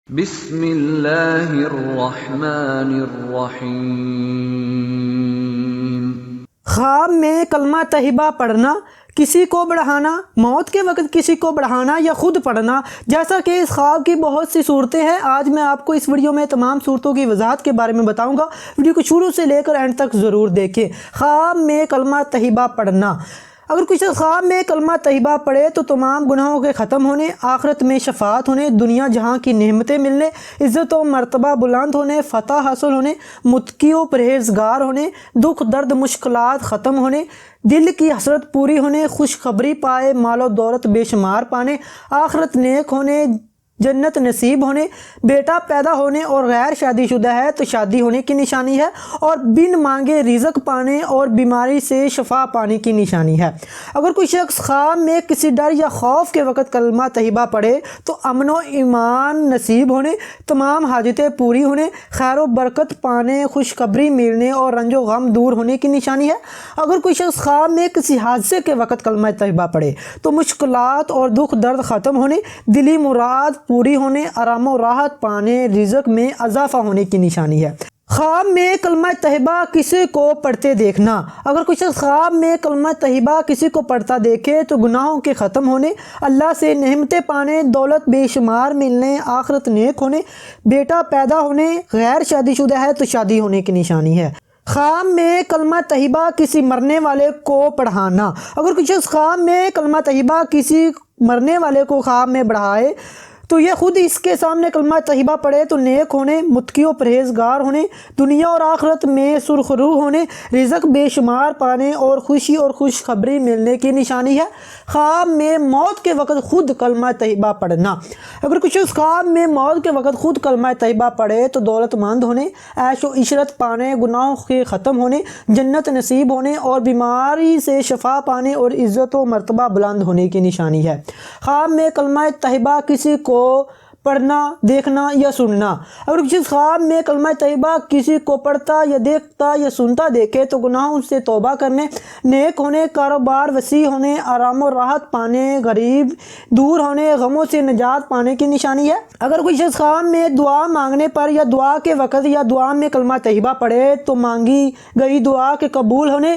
بسم اللہ الرحمن الرحیم۔ خواب میں کلمہ طیبہ پڑھنا، کسی کو بڑھانا، موت کے وقت کسی کو بڑھانا یا خود پڑھنا، جیسا کہ اس خواب کی بہت سی صورتیں ہیں۔ آج میں آپ کو اس ویڈیو میں تمام صورتوں کی وضاحت کے بارے میں بتاؤں گا۔ ویڈیو کو شروع سے لے کر اینڈ تک ضرور دیکھیں۔ خواب میں کلمہ طیبہ پڑھنا، اگر کچھ خواب میں کلمہ طیبہ پڑھے تو تمام گناہوں کے ختم ہونے، آخرت میں شفاعت ہونے، دنیا جہاں کی نعمتیں ملنے، عزت و مرتبہ بلند ہونے، فتح حاصل ہونے، متقی و پرہیزگار ہونے، دکھ درد مشکلات ختم ہونے، دل کی حسرت پوری ہونے، خوشخبری پائے، مال و دولت بے شمار پانے، آخرت نیک ہونے، جنت نصیب ہونے، بیٹا پیدا ہونے اور غیر شادی شدہ ہے تو شادی ہونے کی نشانی ہے، اور بن مانگے رزق پانے اور بیماری سے شفا پانے کی نشانی ہے۔ اگر کوئی شخص خواب میں کسی ڈر یا خوف کے وقت کلمہ طیبہ پڑھے تو امن و ایمان نصیب ہونے، تمام حاجتیں پوری ہونے، خیر و برکت پانے، خوشخبری ملنے اور رنج و غم دور ہونے کی نشانی ہے۔ اگر کوئی شخص خواب میں کسی حادثے کے وقت کلمہ طیبہ پڑھے تو مشکلات اور دکھ درد ختم ہونے، دلی مراد پوری ہونے، آرام و راحت پانے، رزق میں اضافہ ہونے کی نشانی ہے۔ خواب میں کلمہ طیبہ کسی کو پڑھتے دیکھنا، اگر کوئی شخص خواب میں کلمہ طیبہ کسی کو پڑھتا دیکھے تو گناہوں کے ختم ہونے، اللہ سے نعمتیں پانے، دولت بے شمار ملنے، آخرت نیک ہونے، بیٹا پیدا ہونے، غیر شادی شدہ ہے تو شادی ہونے کی نشانی ہے۔ خواب میں کلمہ طیبہ کسی مرنے والے کو پڑھانا، اگر کوئی شخص خواب میں کلمہ طیبہ کسی مرنے والے کو خواب میں پڑھائے تو یہ خود اس کے سامنے کلمہ طیبہ پڑھے تو نیک ہونے، متقی و پرہیزگار ہونے، دنیا اور آخرت میں سرخ روح ہونے، رزق بے شمار پانے اور خوشی اور خوشخبری ملنے کی نشانی ہے۔ خواب میں موت کے وقت خود کلمہ طیبہ پڑھنا، اگر کچھ اس خواب میں موت کے وقت خود کلمہ طیبہ پڑھے تو دولت مند ہونے، عیش و عشرت پانے، گناہوں کے ختم ہونے، جنت نصیب ہونے اور بیماری سے شفا پانے اور عزت و مرتبہ بلند ہونے کی نشانی ہے۔ خواب میں کلمہ طیبہ کسی کو پڑھنا، دیکھنا یا سننا، اگر کسی خواب میں کلمہ طیبہ کسی کو پڑھتا یا دیکھتا یا سنتا دیکھے تو گناہوں سے توبہ کرنے، نیک ہونے، کاروبار وسیع ہونے، آرام و راحت پانے، غریب دور ہونے، غموں سے نجات پانے کی نشانی ہے۔ اگر کوئی شخص خواب میں دعا مانگنے پر یا دعا کے وقت یا دعا میں کلمہ طیبہ پڑھے تو مانگی گئی دعا کے قبول ہونے،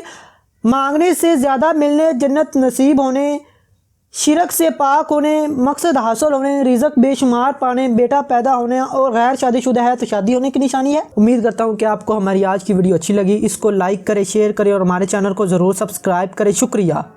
مانگنے سے زیادہ ملنے، جنت نصیب ہونے، شرک سے پاک ہونے، مقصد حاصل ہونے، رزق بے شمار پانے، بیٹا پیدا ہونے اور غیر شادی شدہ ہے تو شادی ہونے کی نشانی ہے۔ امید کرتا ہوں کہ آپ کو ہماری آج کی ویڈیو اچھی لگی۔ اس کو لائک کریں، شیئر کریں اور ہمارے چینل کو ضرور سبسکرائب کریں۔ شکریہ۔